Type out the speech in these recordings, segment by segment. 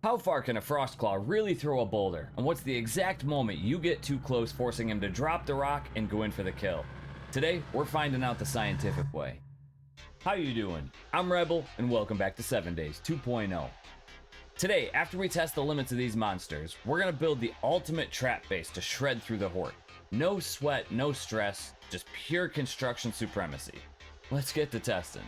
How far can a Frostclaw really throw a boulder? And what's the exact moment you get too close, forcing him to drop the rock and go in for the kill? Today, we're finding out the scientific way. How you doing? I'm Rebel, and welcome back to 7 Days 2.0. Today, after we test the limits of these monsters, we're gonna build the ultimate trap base to shred through the Horde. No sweat, no stress, just pure construction supremacy. Let's get to testing.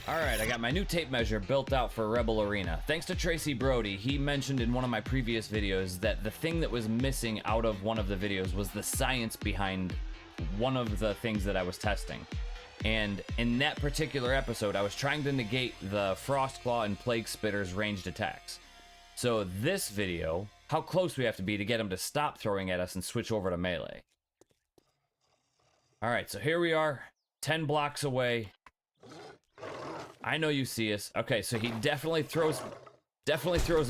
Alright, I got my new tape measure built out for Rebel Arena. Thanks to Tracy Brody, he mentioned in one of my previous videos that the thing that was missing out of one of the videos was the science behind one of the things that I was testing. And in that particular episode, I was trying to negate the Frostclaw and Plague Spitter's ranged attacks. So this video, how close we have to be to get him to stop throwing at us and switch over to melee. Alright, so here we are, 10 blocks away. I know you see us. Okay, so he definitely throws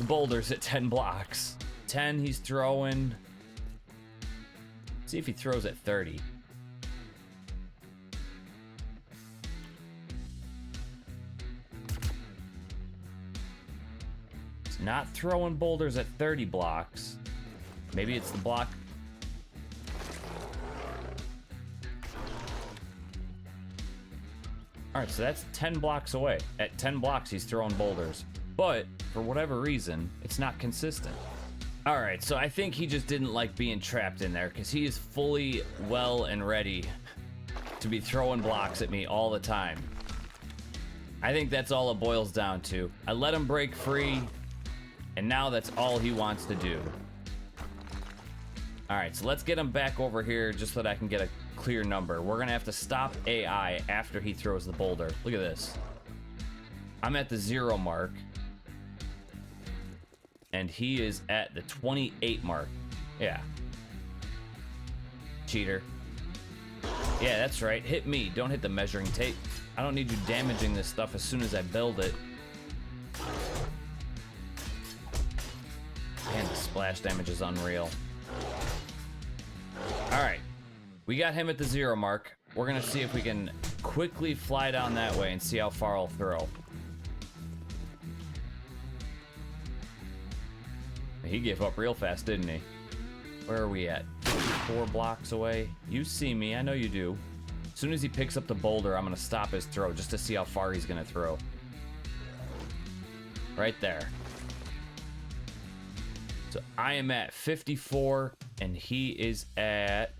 boulders at 10 blocks. 10 he's throwing. Let's see if he throws at 30. He's not throwing boulders at 30 blocks. Maybe it's the block. Alright, so that's 10 blocks away. At 10 blocks, he's throwing boulders. But, for whatever reason, it's not consistent. Alright, so I think he just didn't like being trapped in there, because he is fully well and ready to be throwing blocks at me all the time. I think that's all it boils down to. I let him break free, and now that's all he wants to do. Alright, so let's get him back over here just so that I can get a clear number. We're gonna have to stop AI after he throws the boulder. Look at this. I'm at the 0 mark. And he is at the 28 mark. Yeah. Cheater. Yeah, that's right. Hit me. Don't hit the measuring tape. I don't need you damaging this stuff as soon as I build it. Man, the splash damage is unreal. Alright. We got him at the 0 mark. We're gonna see if we can quickly fly down that way and see how far I'll throw. He gave up real fast, didn't he? Where are we at? 4 blocks away. You see me, I know you do. As soon as he picks up the boulder, I'm gonna stop his throw just to see how far he's gonna throw. Right there. So I am at 54 and he is at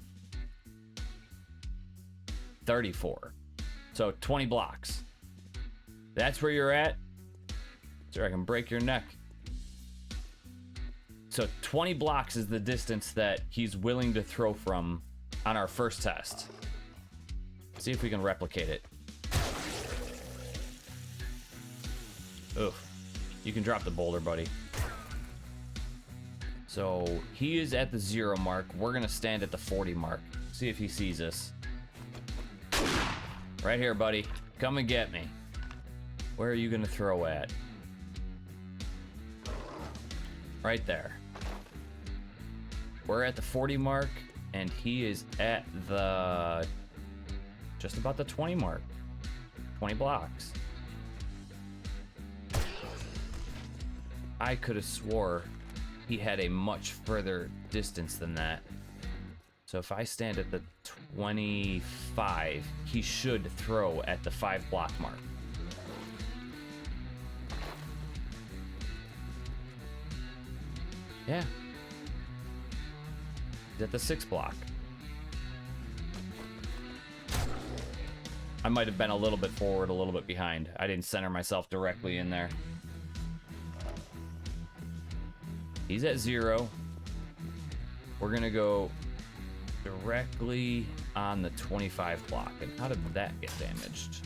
34. So 20 blocks. That's where you're at. So I can break your neck. So 20 blocks is the distance that he's willing to throw from on our first test. See if we can replicate it. Oof. You can drop the boulder, buddy. So he is at the 0 mark. We're gonna stand at the 40 mark. See if he sees us. Right here, buddy. Come and get me. Where are you gonna throw at? Right there. We're at the 40 mark, and he is at the... just about the 20 mark. 20 blocks. I could have swore he had a much further distance than that. So if I stand at the 25, he should throw at the 5 block mark. Yeah. He's at the 6 block. I might have been a little bit forward, a little bit behind. I didn't center myself directly in there. He's at 0. We're gonna go directly on the 25 block. And how did that get damaged?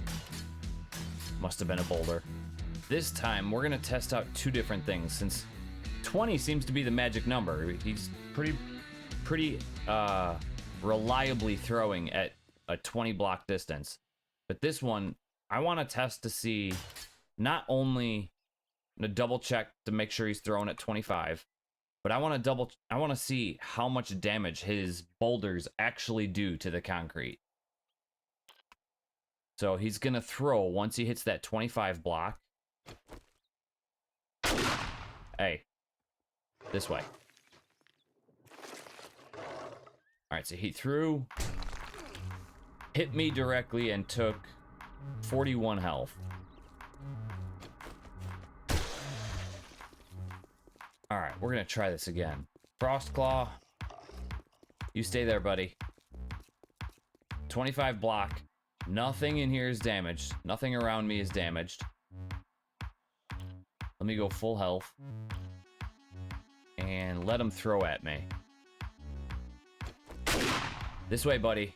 Must have been a boulder. This time, we're gonna test out 2 different things, since 20 seems to be the magic number. He's pretty reliably throwing at a 20 block distance. But this one, I want to test to see, not only to double check to make sure he's throwing at 25, but I want to see how much damage his boulders actually do to the concrete. So he's gonna throw once he hits that 25 block. Hey. This way. Alright, so he threw, hit me directly, and took 41 health. Alright, we're gonna try this again. Frostclaw. You stay there, buddy. 25 block. Nothing in here is damaged. Nothing around me is damaged. Let me go full health. And let him throw at me. This way, buddy.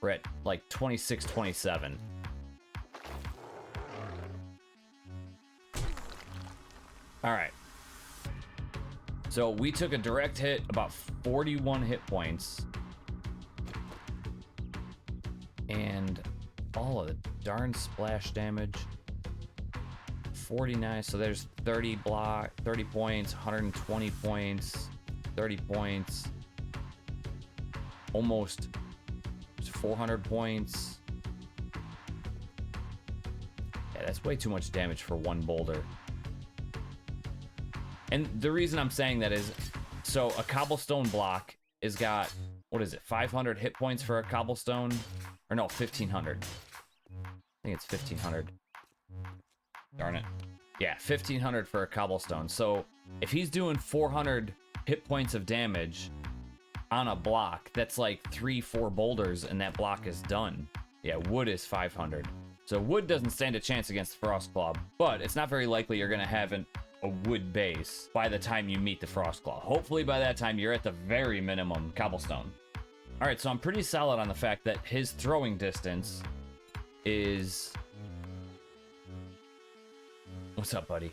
We're at like 26, 27. Alright. So we took a direct hit, about 41 hit points. And all of the darn splash damage. 49, so there's 30 points, 120 points, 30 points. Almost 400 points. Yeah, that's way too much damage for one boulder. And the reason I'm saying that is, so a cobblestone block is got, what is it, 500 hit points for a cobblestone? Or no, 1500. I think it's 1500. Darn it. Yeah, 1500 for a cobblestone. So if he's doing 400 hit points of damage on a block, that's like 3-4 boulders and that block is done. Yeah, wood is 500. So wood doesn't stand a chance against Frostclaw, but it's not very likely you're gonna have a wood base by the time you meet the Frostclaw. Hopefully by that time you're at the very minimum cobblestone. All right, so I'm pretty solid on the fact that his throwing distance is... What's up, buddy?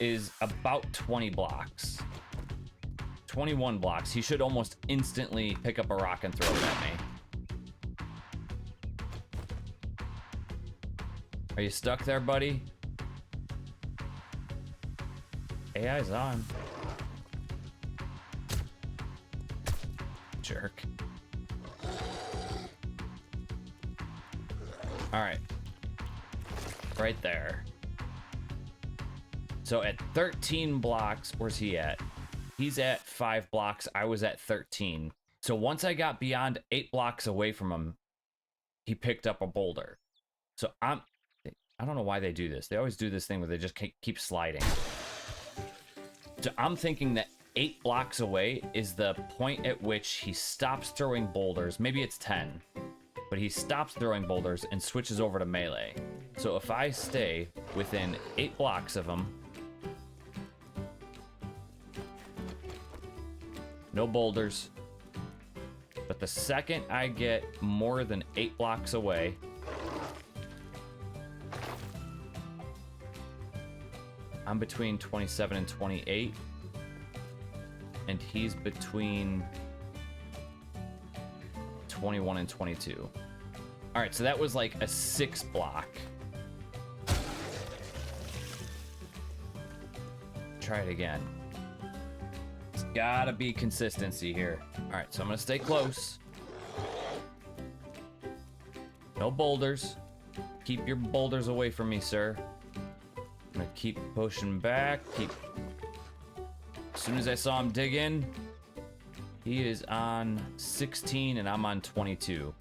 Is about 20 blocks. 21 blocks. He should almost instantly pick up a rock and throw it at me. Are you stuck there, buddy? AI's on. Jerk. Alright. Right there. So at 13 blocks, where's he at? He's at 5 blocks. I was at 13. So once I got beyond 8 blocks away from him, he picked up a boulder. So I don't know why they do this. They always do this thing where they just keep sliding. So I'm thinking that 8 blocks away is the point at which he stops throwing boulders. Maybe it's 10. But he stops throwing boulders and switches over to melee. So if I stay within 8 blocks of him, no boulders. But the second I get more than 8 blocks away, I'm between 27 and 28. And he's between 21 and 22. All right, so that was like a 6 block. Try it again. It's gotta be consistency here. All right, so I'm gonna stay close. No boulders. Keep your boulders away from me, sir. I'm gonna keep pushing back. As soon as I saw him dig in, he is on 16 and I'm on 22.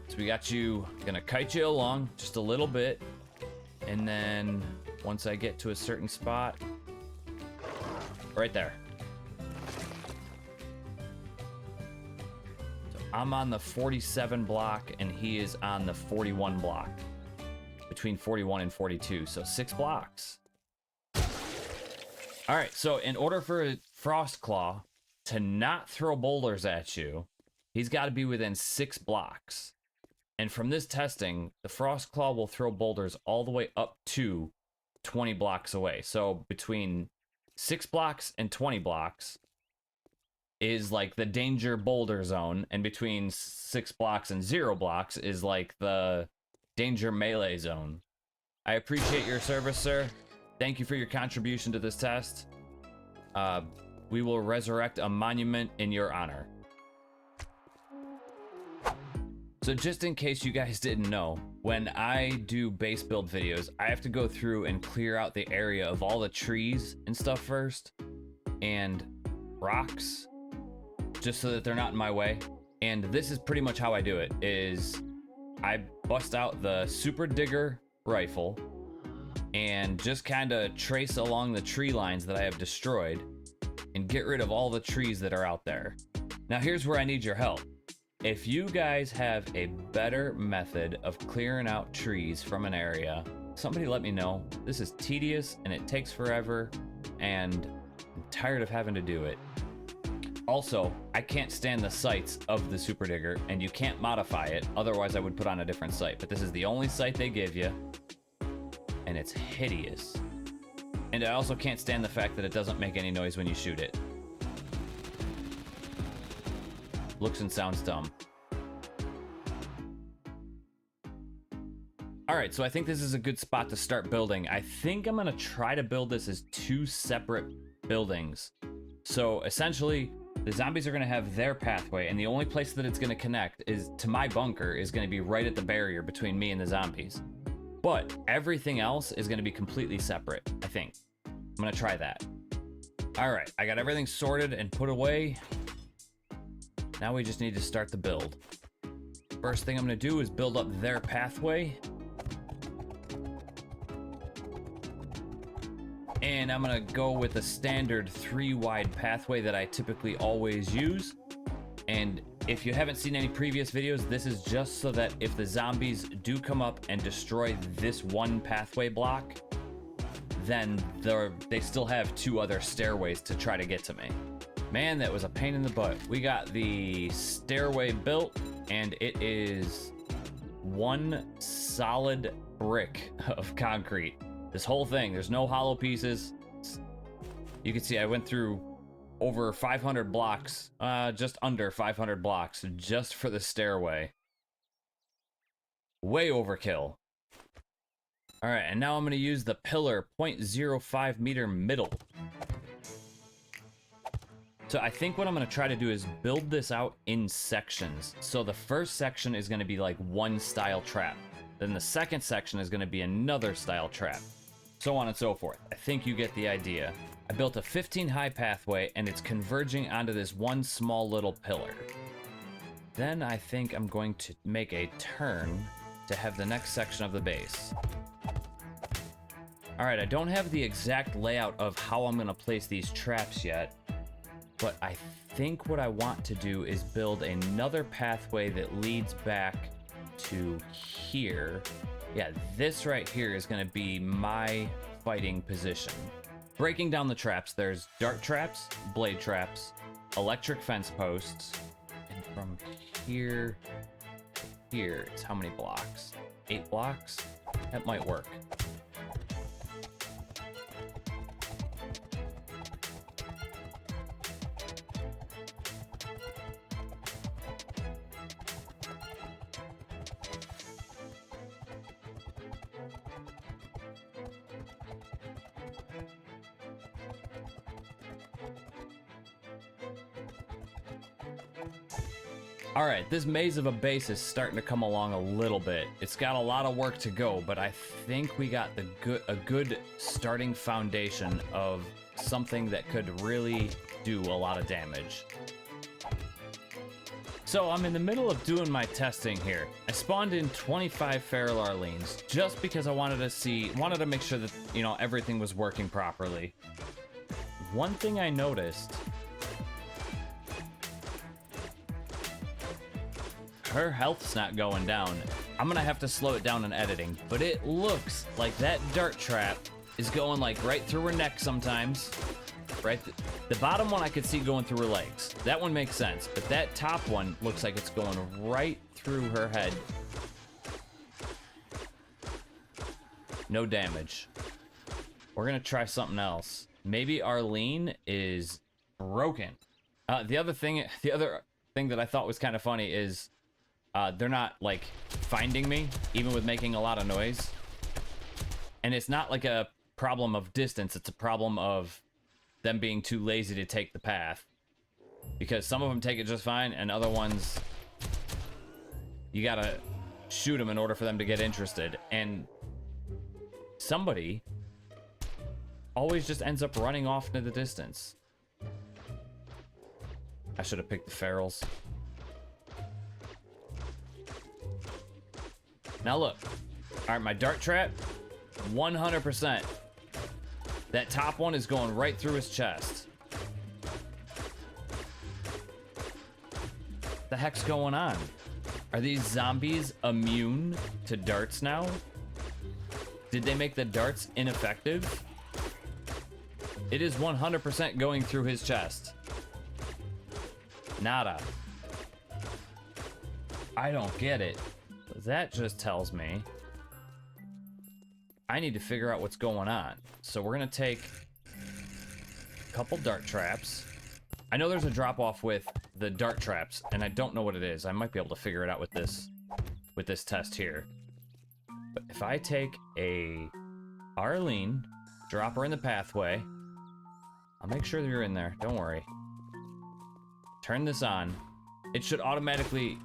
So we got you, gonna kite you along just a little bit. And then once I get to a certain spot, right there. So I'm on the 47 block and he is on the 41 block. Between 41 and 42, so 6 blocks. All right, so in order for a Frostclaw to not throw boulders at you, he's got to be within 6 blocks. And from this testing, the Frostclaw will throw boulders all the way up to 20 blocks away. So between 6 blocks and 20 blocks is like the danger boulder zone, and between 6 blocks and 0 blocks is like the danger melee zone. I appreciate your service, sir. Thank you for your contribution to this test. We will resurrect a monument in your honor. So just in case you guys didn't know, when I do base build videos, I have to go through and clear out the area of all the trees and stuff first, and rocks, just so that they're not in my way. And this is pretty much how I do it, is I bust out the Super Digger rifle and just kind of trace along the tree lines that I have destroyed and get rid of all the trees that are out there. Now here's where I need your help. If you guys have a better method of clearing out trees from an area, somebody let me know. This is tedious and it takes forever, and I'm tired of having to do it. Also, I can't stand the sights of the Super Digger, and you can't modify it, otherwise I would put on a different sight. But this is the only sight they give you, and it's hideous. And I also can't stand the fact that it doesn't make any noise when you shoot it. Looks and sounds dumb. Alright, so I think this is a good spot to start building. I think I'm gonna try to build this as 2 separate buildings. So essentially, the zombies are gonna have their pathway, and the only place that it's gonna connect is to my bunker is gonna be right at the barrier between me and the zombies. But everything else is gonna be completely separate, I think. I'm gonna try that. Alright, I got everything sorted and put away. Now we just need to start the build. First thing I'm gonna do is build up their pathway. And I'm gonna go with a standard 3 wide pathway that I typically always use. And if you haven't seen any previous videos, this is just so that if the zombies do come up and destroy this one pathway block, then they still have 2 other stairways to try to get to me. Man, that was a pain in the butt. We got the stairway built, and it is 1 solid brick of concrete. This whole thing, there's no hollow pieces. You can see I went through over 500 blocks, just under 500 blocks, just for the stairway. Way overkill. All right, and now I'm gonna use the pillar 0.05 meter middle. So I think what I'm gonna try to do is build this out in sections. So the first section is gonna be like 1 style trap. Then the second section is gonna be another style trap. So on and so forth. I think you get the idea. I built a 15 high pathway, and it's converging onto this 1 small little pillar. Then I think I'm going to make a turn to have the next section of the base. All right, I don't have the exact layout of how I'm gonna place these traps yet, but I think what I want to do is build another pathway that leads back to here. Yeah, this right here is gonna be my fighting position. Breaking down the traps, there's dart traps, blade traps, electric fence posts, and from here to here is how many blocks? 8 blocks? That might work. All right, this maze of a base is starting to come along a little bit. It's got a lot of work to go, but I think we got a good starting foundation of something that could really do a lot of damage. So I'm in the middle of doing my testing here. I spawned in 25 feral Arlenes just because I wanted to make sure that, you know, everything was working properly. One thing I noticed, her health's not going down. I'm gonna have to slow it down in editing, but it looks like that dart trap is going like right through her neck sometimes. Right, the bottom one I could see going through her legs. That one makes sense, but that top one looks like it's going right through her head. No damage. We're gonna try something else. Maybe Arlene is broken. The other thing that I thought was kind of funny is they're not like finding me, even with making a lot of noise. And it's not like a problem of distance, it's a problem of them being too lazy to take the path. Because some of them take it just fine, and other ones You gotta shoot them in order for them to get interested. And somebody always just ends up running off into the distance. I should have picked the ferals. Now look. All right, my dart trap, 100%. That top one is going right through his chest. The heck's going on? Are these zombies immune to darts now? Did they make the darts ineffective? It is 100% going through his chest. Nada. I don't get it. That just tells me I need to figure out what's going on. So we're gonna take a couple dart traps. I know there's a drop off with the dart traps, and I don't know what it is. I might be able to figure it out with this test here. But if I take a Arlene, drop her in the pathway, I'll make sure that you're in there. Don't worry. Turn this on. It should automatically.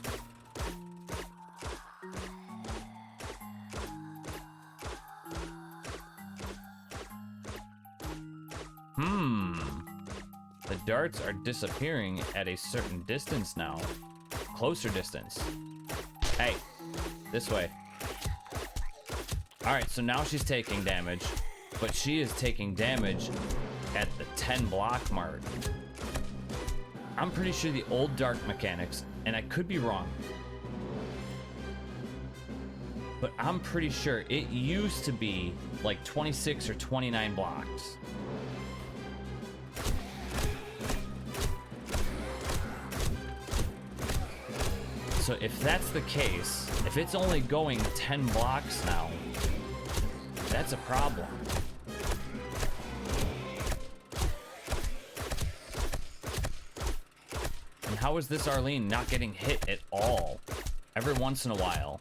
The darts are disappearing at a certain distance now. Closer distance. Hey, this way. Alright, so now she's taking damage, but she is taking damage at the 10 block mark. I'm pretty sure the old dart mechanics, and I could be wrong, but I'm pretty sure it used to be like 26 or 29 blocks. So if that's the case, if it's only going 10 blocks now, that's a problem. And how is this Arlene not getting hit at all? Every once in a while.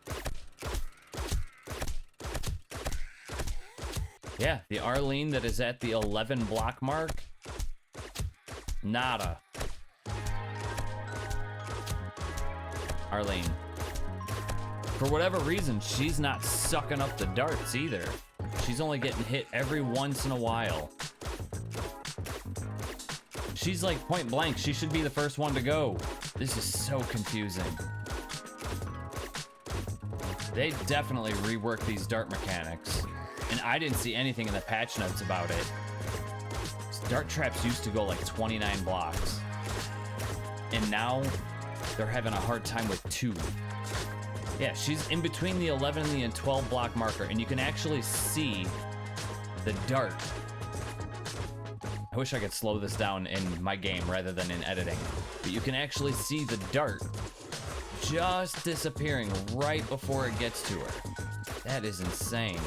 Yeah, the Arlene that is at the 11 block mark, nada. Arlene. For whatever reason, she's not sucking up the darts either. She's only getting hit every once in a while. She's like point blank. She should be the first one to go. This is so confusing. They definitely reworked these dart mechanics. And I didn't see anything in the patch notes about it. Dart traps used to go like 29 blocks. And now they're having a hard time with 2. Yeah, she's in between the 11 and the 12 block marker, and you can actually see the dart. I wish I could slow this down in my game rather than in editing. But you can actually see the dart just disappearing right before it gets to her. That is insane.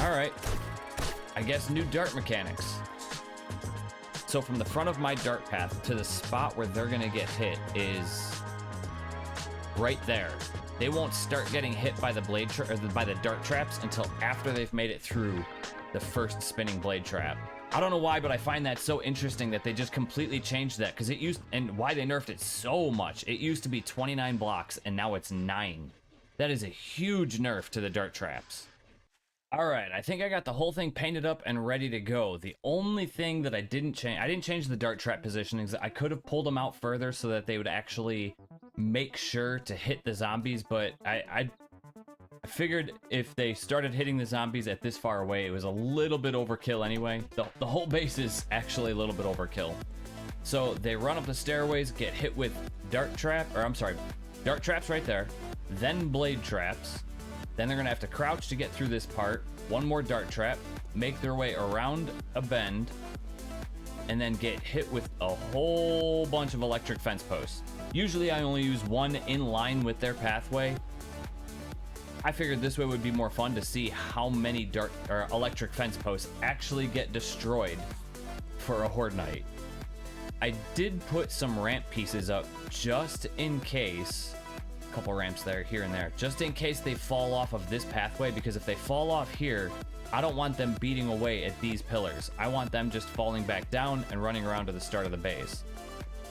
All right. I guess new dart mechanics. So from the front of my dart path to the spot where they're gonna get hit is right there. They won't start getting hit by the by the dart traps until after they've made it through the first spinning blade trap. I don't know why, but I find that so interesting that they just completely changed that, because it used, and why they nerfed it so much. It used to be 29 blocks and now it's 9. That is a huge nerf to the dart traps. Alright, I think I got the whole thing painted up and ready to go. The only thing that I didn't change the dart trap positionings. I could have pulled them out further so that they would actually make sure to hit the zombies, but I figured if they started hitting the zombies at this far away, it was a little bit overkill anyway. The whole base is actually a little bit overkill. So they run up the stairways, get hit with dart traps right there, then blade traps. Then they're gonna have to crouch to get through this part, one more dart trap, make their way around a bend, and then get hit with a whole bunch of electric fence posts. Usually I only use one in line with their pathway. I figured this way would be more fun to see how many electric fence posts actually get destroyed for a Horde Night. I did put some ramp pieces up just in case, couple ramps there, here and there, just in case they fall off of this pathway, because if they fall off here, I don't want them beating away at these pillars. I want them just falling back down and running around to the start of the base.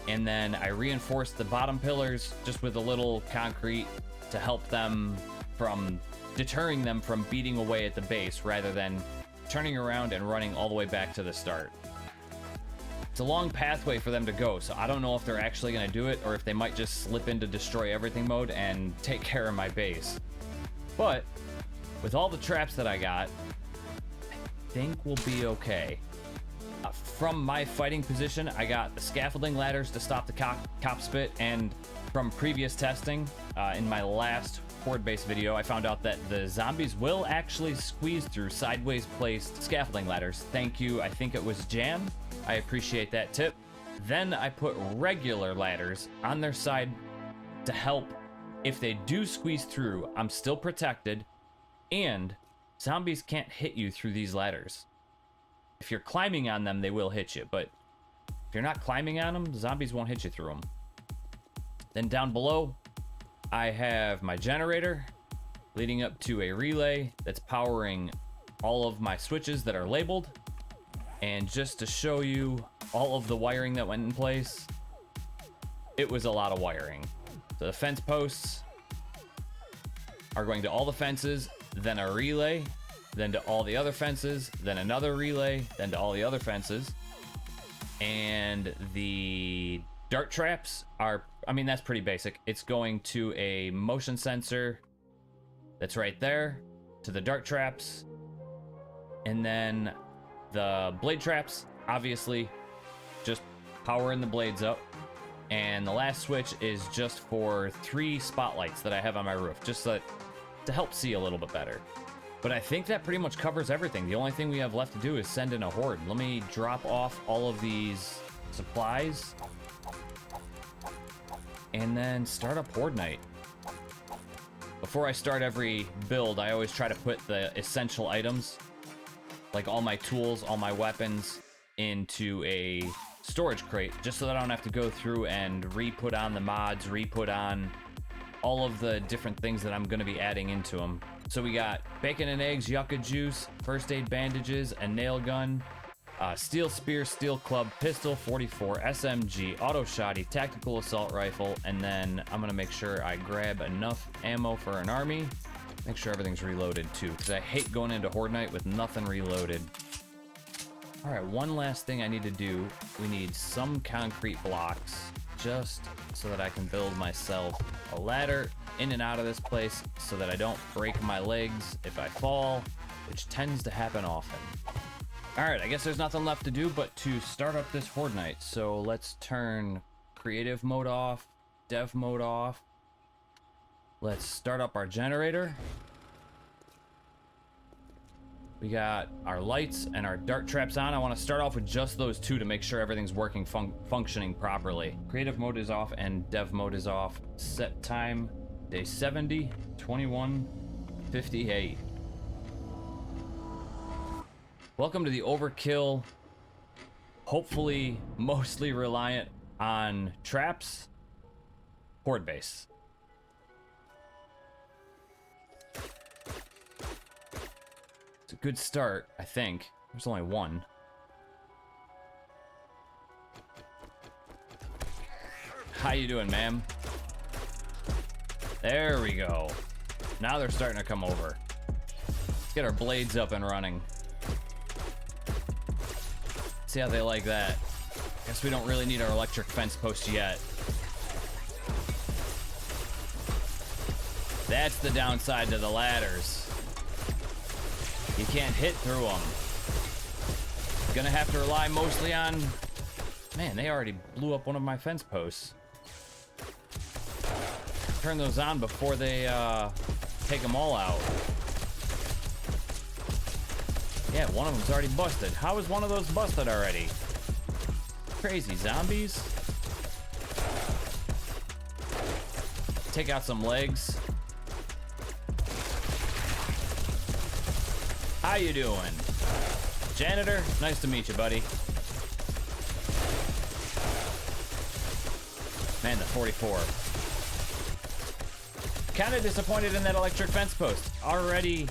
And then I reinforce the bottom pillars just with a little concrete to help them from deterring them from beating away at the base rather than turning around and running all the way back to the start. It's a long pathway for them to go, so I don't know if they're actually going to do it or if they might just slip into destroy everything mode and take care of my base. But with all the traps that I got, I think we'll be okay. From my fighting position, I got the scaffolding ladders to stop the cop spit, and from previous testing, in my last Horde Base video, I found out that the zombies will actually squeeze through sideways placed scaffolding ladders. Thank you, I think it was Jam. I appreciate that tip. Then I put regular ladders on their side to help. If they do squeeze through, I'm still protected, and zombies can't hit you through these ladders. If you're climbing on them, they will hit you, but if you're not climbing on them, the zombies won't hit you through them. Then down below, I have my generator leading up to a relay that's powering all of my switches that are labeled. And just to show you all of the wiring that went in place, it was a lot of wiring. So the fence posts are going to all the fences, then a relay, then to all the other fences, then another relay, then to all the other fences. And the dart traps are, I mean, that's pretty basic. It's going to a motion sensor that's right there, to the dart traps, and then the blade traps, obviously, just powering the blades up. And the last switch is just for 3 spotlights that I have on my roof, just so that, to help see a little bit better. But I think that pretty much covers everything. The only thing we have left to do is send in a horde. Let me drop off all of these supplies and then start up Horde Night. Before I start every build, I always try to put the essential items, like all my tools, all my weapons, into a storage crate, just so that I don't have to go through and re-put on the mods, re-put on all of the different things that I'm going to be adding into them. So we got bacon and eggs, yucca juice, first aid bandages, a nail gun, steel spear, steel club, pistol, 44, SMG, auto shotty, tactical assault rifle, and then I'm going to make sure I grab enough ammo for an army. Make sure everything's reloaded too, because I hate going into Horde Night with nothing reloaded. All right, one last thing I need to do. We need some concrete blocks, just so that I can build myself a ladder in and out of this place so that I don't break my legs if I fall, which tends to happen often. All right, I guess there's nothing left to do but to start up this Horde Night. So let's turn creative mode off, dev mode off. Let's start up our generator. We got our lights and our dart traps on. I want to start off with just those 2 to make sure everything's working, functioning properly. Creative mode is off and dev mode is off. Set time, day 70, 21:58. Welcome to the Overkill, hopefully mostly reliant on traps, Horde Base. It's a good start, I think. There's only 1. How you doing, ma'am? There we go. Now they're starting to come over. Let's get our blades up and running. See how they like that. Guess we don't really need our electric fence post yet. That's the downside to the ladders. You can't hit through them. Gonna have to rely mostly on... Man, they already blew up one of my fence posts. Turn those on before they take them all out. Yeah, one of them's already busted. How is one of those busted already? Crazy zombies. Take out some legs. How you doing? Janitor, nice to meet you, buddy. Man, the 44. kind of disappointed in that electric fence post. Already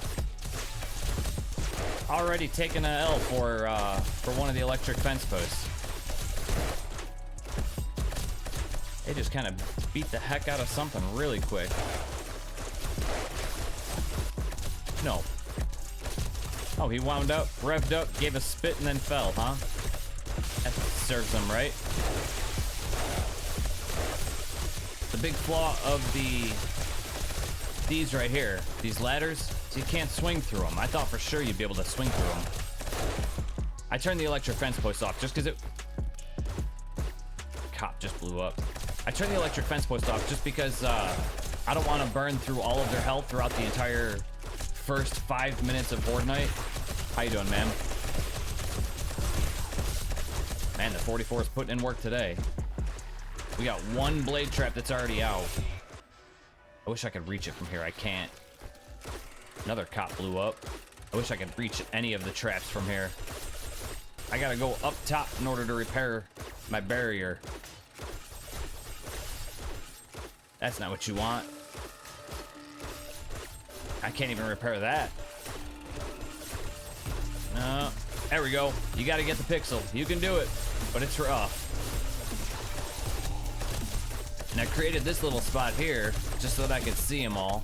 taking a L for one of the electric fence posts. They just kind of beat the heck out of something really quick. No. Oh, he wound up, revved up, gave a spit, and then fell, huh? That serves him right. The big flaw of these right here, these ladders, so you can't swing through them. I thought for sure you'd be able to swing through them. I turned the electric fence post off just because it... Cop just blew up. I turned the electric fence post off just because I don't want to burn through all of their health throughout the entire first 5 minutes of Horde Night. How you doing, ma'am? Man, the 44 is putting in work today. We got one blade trap that's already out. I wish I could reach it from here. I can't. Another cop blew up. I wish I could reach any of the traps from here. I gotta go up top in order to repair my barrier. That's not what you want. I can't even repair that. No. There we go. You gotta get the pixel. You can do it, but it's rough. And I created this little spot here just so that I could see them all.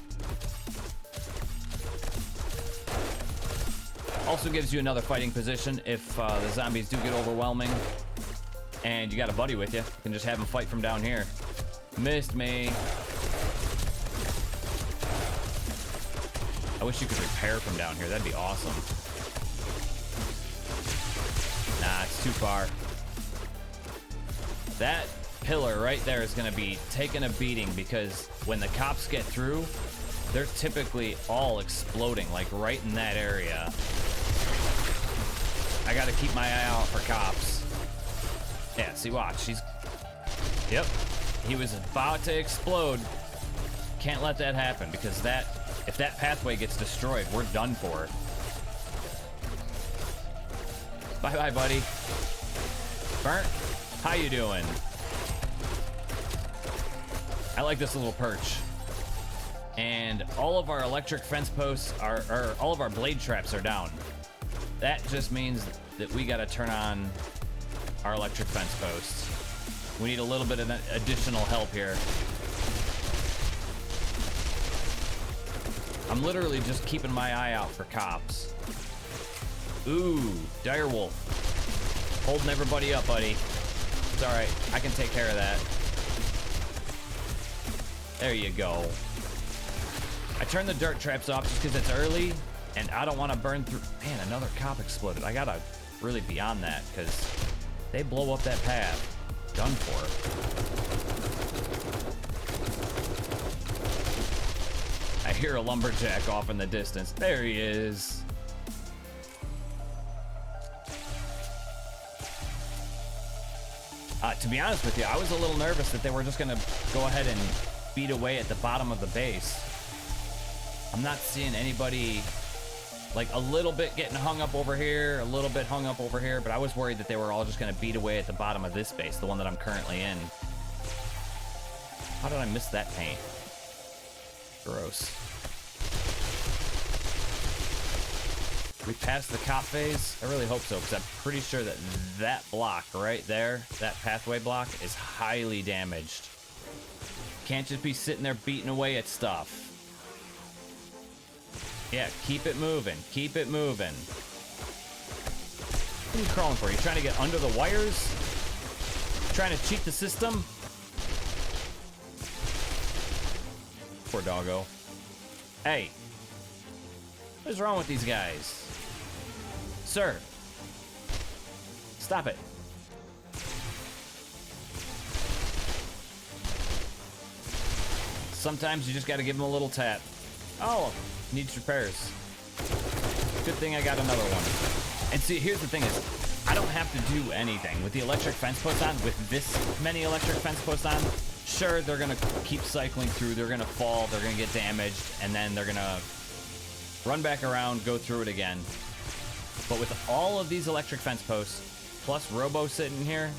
Also gives you another fighting position if the zombies do get overwhelming and you got a buddy with you. You can just have them fight from down here. Missed me. I wish you could repair from down here. That'd be awesome. Nah, it's too far. That pillar right there is going to be taking a beating because when the cops get through, they're typically all exploding, like right in that area. I got to keep my eye out for cops. Yeah, see, watch. Yep. He was about to explode. Can't let that happen because if that pathway gets destroyed, we're done for. Bye-bye, buddy. Burnt, how you doing? I like this little perch. And all of our electric fence posts or all of our blade traps are down. That just means that we gotta turn on our electric fence posts. We need a little bit of additional help here. I'm literally just keeping my eye out for cops. Ooh, direwolf. Holding everybody up, buddy. It's alright, I can take care of that. There you go. I turned the dirt traps off just because it's early, and I don't want to burn through... Man, another cop exploded. I gotta really be on that, because they blow up that path. Done for. I hear a lumberjack off in the distance. There he is. To be honest with you, I was a little nervous that they were just gonna go ahead and beat away at the bottom of the base. I'm not seeing anybody, like a little bit getting hung up over here, a little bit hung up over here, but I was worried that they were all just gonna beat away at the bottom of this base, the one that I'm currently in. How did I miss that paint? Gross. We passed the cop phase? I really hope so, because I'm pretty sure that that block right there, that pathway block, is highly damaged. Can't just be sitting there beating away at stuff. Yeah, keep it moving. Keep it moving. What are you crawling for? You trying to get under the wires? Trying to cheat the system? Poor doggo. Hey. What is wrong with these guys? Sir. Stop it. Sometimes you just gotta give them a little tap. Oh, needs repairs. Good thing I got another one. And see, here's the thing is, I don't have to do anything. With the electric fence posts on, with this many electric fence posts on, sure, they're gonna keep cycling through, they're gonna fall, they're gonna get damaged, and then they're gonna run back around, go through it again. But with all of these electric fence posts, plus Robo sitting here,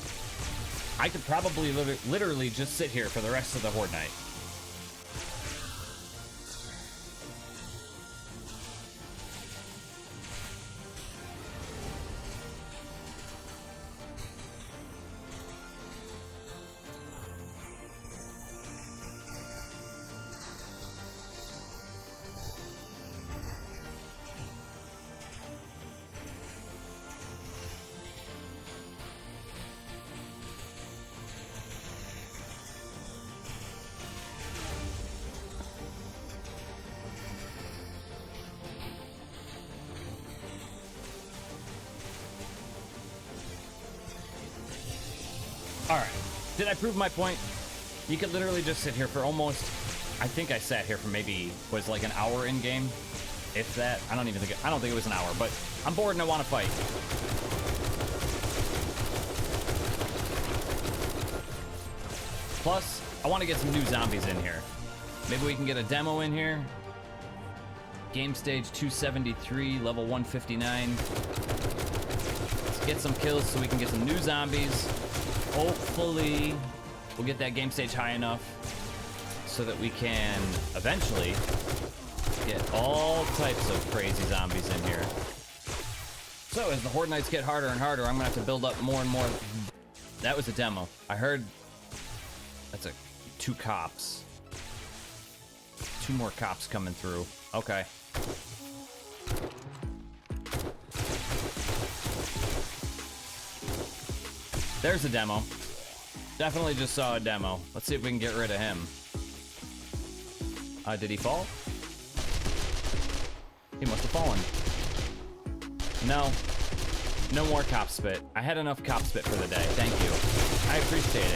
I could probably literally just sit here for the rest of the Horde Night. Alright, did I prove my point? You could literally just sit here for almost, I think I sat here for maybe, was like an hour in game? If that, I don't think it was an hour, but I'm bored and I want to fight. Plus, I want to get some new zombies in here. Maybe we can get a demo in here. Game stage 273, level 159. Let's get some kills so we can get some new zombies. Hopefully, we'll get that game stage high enough so that we can eventually get all types of crazy zombies in here. So as the Horde Nights get harder and harder, I'm gonna have to build up more and more. That was a demo. I heard that's two cops. 2 more cops coming through. Okay. There's a demo. Definitely just saw a demo. Let's see if we can get rid of him. Did he fall? He must have fallen. No. No more cop spit. I had enough cop spit for the day. Thank you. I appreciate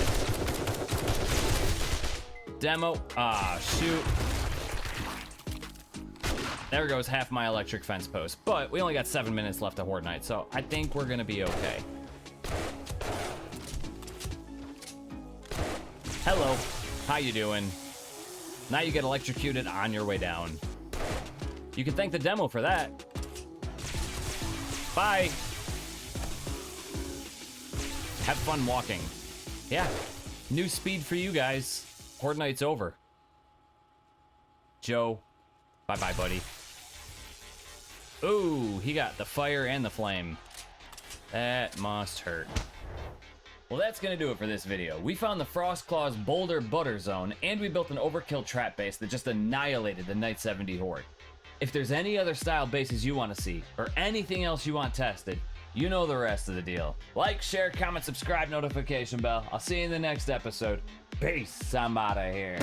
it. Demo. Ah, shoot. There goes half my electric fence post. But we only got 7 minutes left of Horde Night, so I think we're gonna be okay. Hello. How you doing? Now you get electrocuted on your way down. You can thank the demo for that. Bye. Have fun walking. Yeah. New speed for you guys. Horde Night's over. Joe. Bye-bye, buddy. Ooh, he got the fire and the flame. That must hurt. Well, that's gonna do it for this video. We found the Frostclaw's Boulder Butter Zone, and we built an overkill trap base that just annihilated the Night 70 Horde. If there's any other style bases you want to see, or anything else you want tested, you know the rest of the deal. Like, share, comment, subscribe, notification bell. I'll see you in the next episode. Peace, I'm out of here.